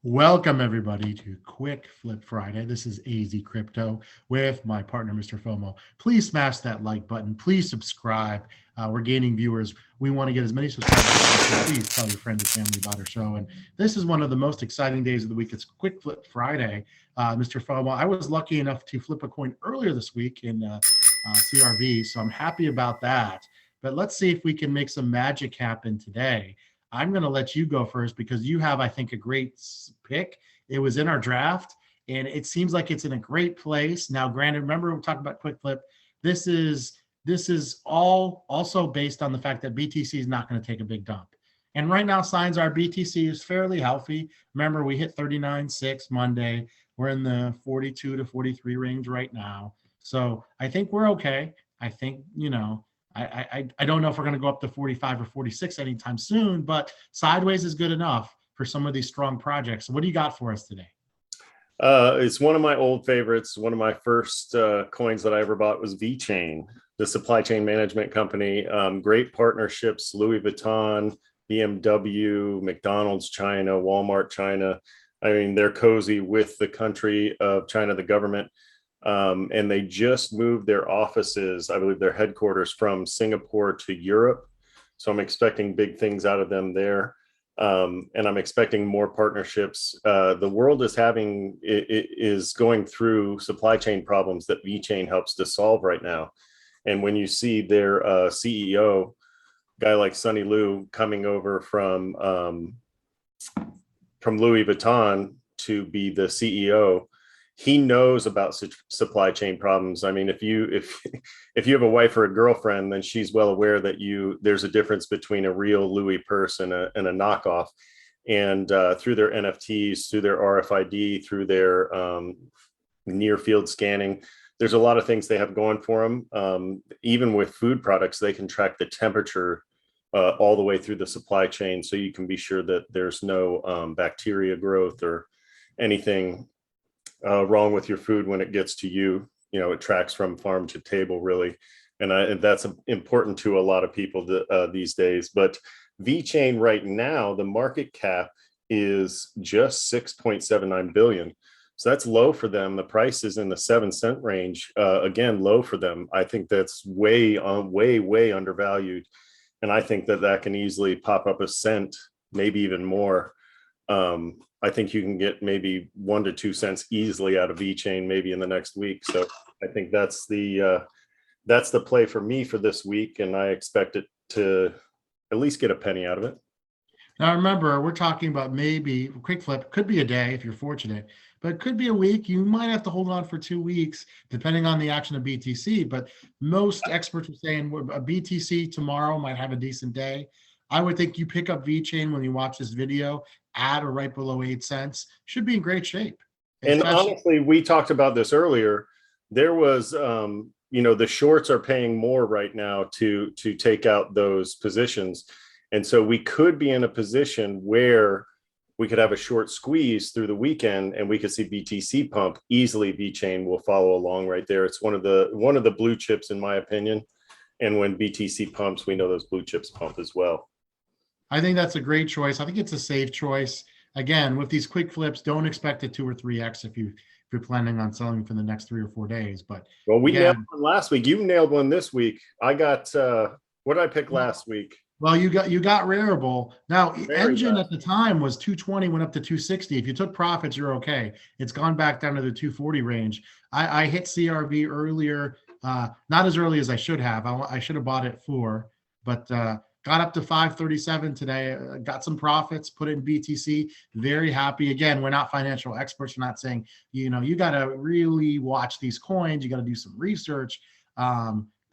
Welcome everybody to Quick Flip Friday. This is AZ Crypto with my partner, Mr. FOMO. Please smash that like button. Please subscribe. We're gaining viewers. We want to get as many subscribers as possible. Please tell your friends and family about our show. And this is one of the most exciting days of the week. It's Quick Flip Friday, Mr. FOMO. I was lucky enough to flip a coin earlier this week in CRV, so I'm happy about that. But let's see if we can make some magic happen today. I'm going to let you go first because you have, I think, a great pick. It was in our draft, and it seems like it's in a great place. Now, granted, remember we talked about quick flip. This is all also based on the fact that BTC is not going to take a big dump. And right now, signs are BTC is fairly healthy. Remember, we hit 39.6 Monday. We're in the 42 to 43 range right now. So I think we're okay. I think, I don't know if we're going to go up to 45 or 46 anytime soon, but sideways is good enough for some of these strong projects. So what do you got for us today? It's one of my old favorites. One of my first coins that I ever bought was VeChain, the supply chain management company. Great partnerships, Louis Vuitton, BMW, McDonald's China, Walmart China. I mean, they're cozy with the country of China, the government. And they just moved their offices, I believe their headquarters, from Singapore to Europe. So I'm expecting big things out of them there. And I'm expecting more partnerships. The world is going through supply chain problems that VeChain helps to solve right now. And when you see their CEO, guy like Sonny Liu, coming over from Louis Vuitton to be the CEO, he knows about supply chain problems. I mean, if you have a wife or a girlfriend, then she's well aware that there's a difference between a real Louis purse and a knockoff. And through their NFTs, through their RFID, through their near field scanning, there's a lot of things they have going for them. Even with food products, they can track the temperature all the way through the supply chain, so you can be sure that there's no bacteria growth or anything wrong with your food when it gets to you. It tracks from farm to table, really. And that's important to a lot of people these days. But VeChain right now, the market cap is just 6.79 billion. So that's low for them. The price is in the 7 cent range. Again, low for them. I think that's way undervalued. And I think that can easily pop up a cent, maybe even more. I think you can get maybe 1 to 2 cents easily out of VeChain maybe in the next week. So I think that's the play for me for this week, and I expect it to at least get a penny out of it. Now, remember, we're talking about maybe quick flip. Could be a day if you're fortunate, but it could be a week. You might have to hold on for 2 weeks, depending on the action of BTC. But most experts are saying a BTC tomorrow might have a decent day. I would think you pick up VeChain when you watch this video at or right below 8 cents. Should be in great shape. And honestly, we talked about this earlier. There was, the shorts are paying more right now to take out those positions. And so we could be in a position where we could have a short squeeze through the weekend and we could see BTC pump easily. VeChain will follow along right there. It's one of the blue chips, in my opinion. And when BTC pumps, we know those blue chips pump as well. I think that's a great choice. I think it's a safe choice. Again, with these quick flips, don't expect a 2 or 3x if you're planning on selling for the next 3 or 4 days. But we nailed one last week. You nailed one this week. I got what did I pick last week? Well, you got Rarible. Now, Engine at the time was 220, went up to 260. If you took profits, you're okay. It's gone back down to the 240 range. I hit CRV earlier, not as early as I should have. I should have bought it at 4, but got up to 537 today, got some profits, put it in BTC. Very happy. Again, we're not financial experts. We're not saying, you got to really watch these coins. You got to do some research.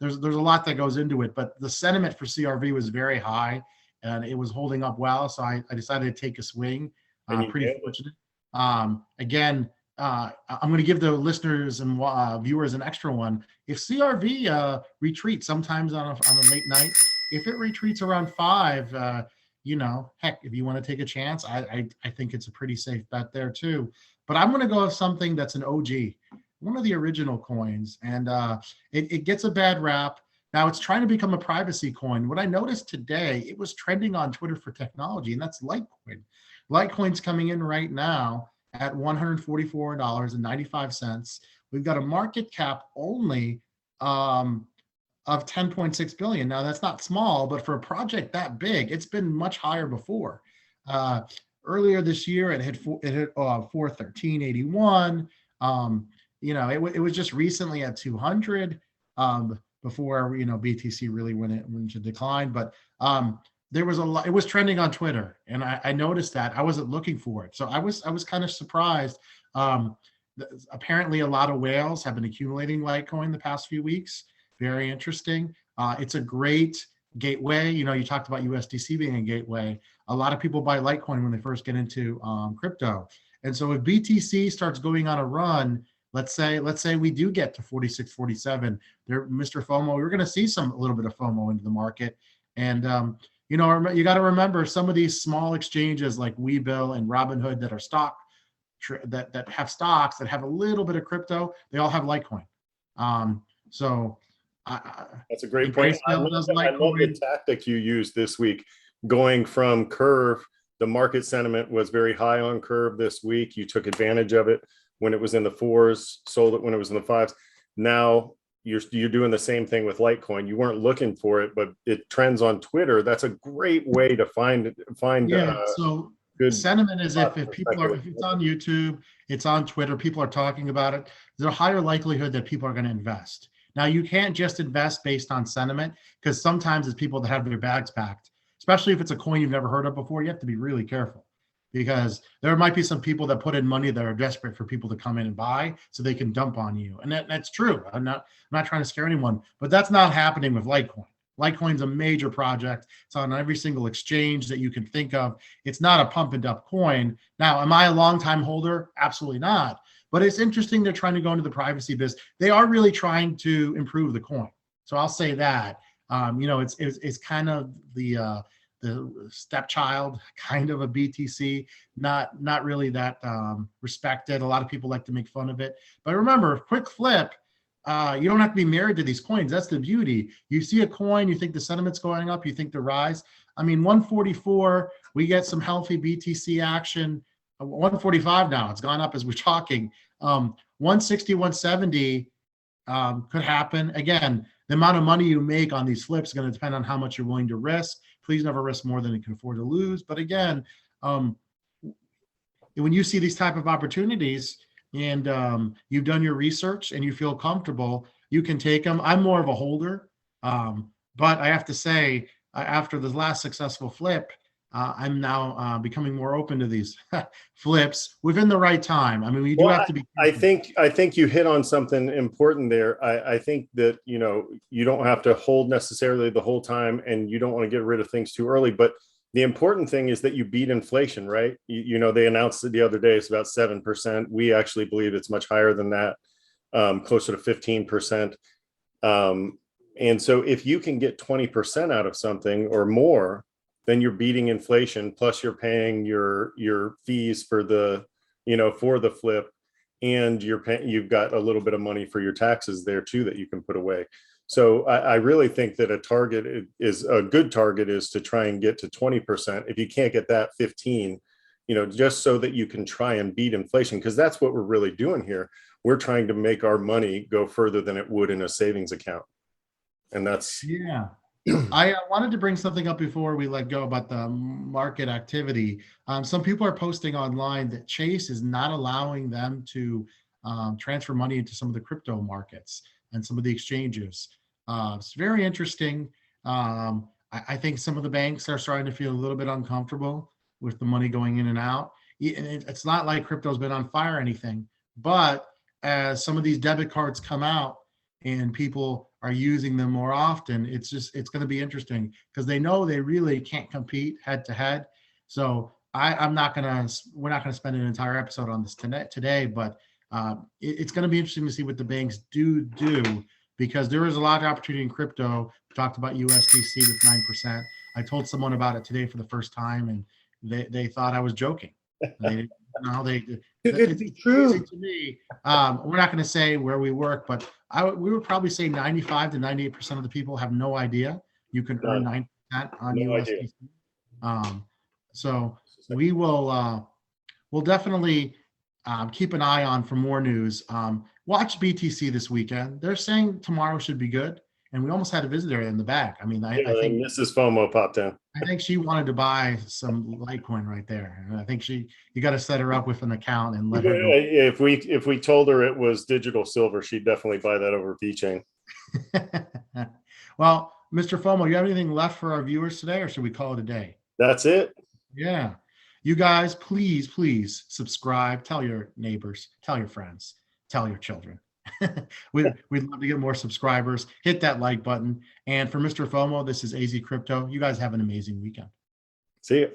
There's a lot that goes into it, but the sentiment for CRV was very high and it was holding up well. So I decided to take a swing. Pretty fortunate. Again, I'm going to give the listeners and viewers an extra one. If CRV retreats sometimes on a late night, if it retreats around 5, heck, if you want to take a chance, I think it's a pretty safe bet there too. But I'm going to go with something that's an OG, one of the original coins, and it gets a bad rap. Now it's trying to become a privacy coin. What I noticed today, it was trending on Twitter for technology, and that's Litecoin. Litecoin's coming in right now at $144.95. We've got a market cap only of 10.6 billion. Now that's not small, but for a project that big, it's been much higher before. Earlier this year, it hit 413.81. It was just recently at 200 before BTC really went into decline. But there was a lot. It was trending on Twitter, and I noticed that. I wasn't looking for it, so I was kind of surprised. Apparently, a lot of whales have been accumulating Litecoin the past few weeks. Very interesting. It's a great gateway. You talked about USDC being a gateway. A lot of people buy Litecoin when they first get into crypto. And so if BTC starts going on a run, let's say we do get to 46, 47, there, Mr. FOMO, we're going to see a little bit of FOMO into the market. And, you got to remember some of these small exchanges like Webull and Robinhood that are that have stocks that have a little bit of crypto, they all have Litecoin. That's a great point. I love the tactic you used this week, going from Curve. The market sentiment was very high on Curve this week. You took advantage of it when it was in the 4s, sold it when it was in the 5s. Now you're doing the same thing with Litecoin. You weren't looking for it, but it trends on Twitter. That's a great way to find. Yeah. So good sentiment is if it's on YouTube, it's on Twitter, people are talking about it, there's a higher likelihood that people are going to invest. Now, you can't just invest based on sentiment, because sometimes it's people that have their bags packed, especially if it's a coin you've never heard of before. You have to be really careful, because there might be some people that put in money that are desperate for people to come in and buy so they can dump on you. And that's true. I'm not trying to scare anyone, but that's not happening with Litecoin. Litecoin's a major project. It's on every single exchange that you can think of. It's not a pump and dump coin. Now, am I a long-time holder? Absolutely not. But it's interesting they're trying to go into the privacy business. They are really trying to improve the coin. So I'll say that. It's kind of the stepchild kind of a BTC, not really that respected. A lot of people like to make fun of it. But remember, quick flip, you don't have to be married to these coins. That's the beauty. You see a coin, you think the sentiment's going up, you think the rise. 144, we get some healthy BTC action. 145 now, it's gone up as we're talking. 160, 170 could happen. Again, the amount of money you make on these flips is going to depend on how much you're willing to risk. Please never risk more than you can afford to lose. But again, when you see these type of opportunities and you've done your research and you feel comfortable, you can take them. I'm more of a holder, but I have to say, after the last successful flip, I'm now becoming more open to these flips within the right time. We do have to be. I think you hit on something important there. I think that you don't have to hold necessarily the whole time, and you don't want to get rid of things too early. But the important thing is that you beat inflation, right? They announced it the other day. It's about 7%. We actually believe it's much higher than that, closer to 15%. And so if you can get 20% out of something or more, then you're beating inflation, plus you're paying your fees for the flip, and you've got a little bit of money for your taxes there too that you can put away. So I really think that a good target is to try and get to 20%. If you can't get that, 15, just so that you can try and beat inflation, because that's what we're really doing here. We're trying to make our money go further than it would in a savings account. And that's I wanted to bring something up before we let go about the market activity. Some people are posting online that Chase is not allowing them to transfer money into some of the crypto markets and some of the exchanges. It's very interesting. I think some of the banks are starting to feel a little bit uncomfortable with the money going in and out. It's not like crypto's been on fire or anything, but as some of these debit cards come out and people are using them more often, it's going to be interesting, because they know they really can't compete head to head. So we're not going to spend an entire episode on this today, but it's going to be interesting to see what the banks do, because there is a lot of opportunity in crypto. We talked about USDC with 9%. I told someone about it today for the first time, and they thought I was joking. It's true to me. We're not going to say where we work, but we would probably say 95 to 98% of the people have no idea you can earn 9% on USDC. So we will we'll definitely keep an eye on for more news. Watch BTC this weekend. They're saying tomorrow should be good, and we almost had a visitor in the back. I mean, I Yeah, think Mrs. FOMO popped in. I think she wanted to buy some Litecoin right there, and I think you got to set her up with an account and let her go. If we told her it was digital silver, she'd definitely buy that over VeChain. Well, Mr. FOMO, you have anything left for our viewers today, or should we call it a day? That's it. Yeah. You guys, please subscribe. Tell your neighbors, tell your friends, tell your children. We'd love to get more subscribers. Hit that like button. And for Mr. FOMO, this is AZcrypto. You guys have an amazing weekend. See you.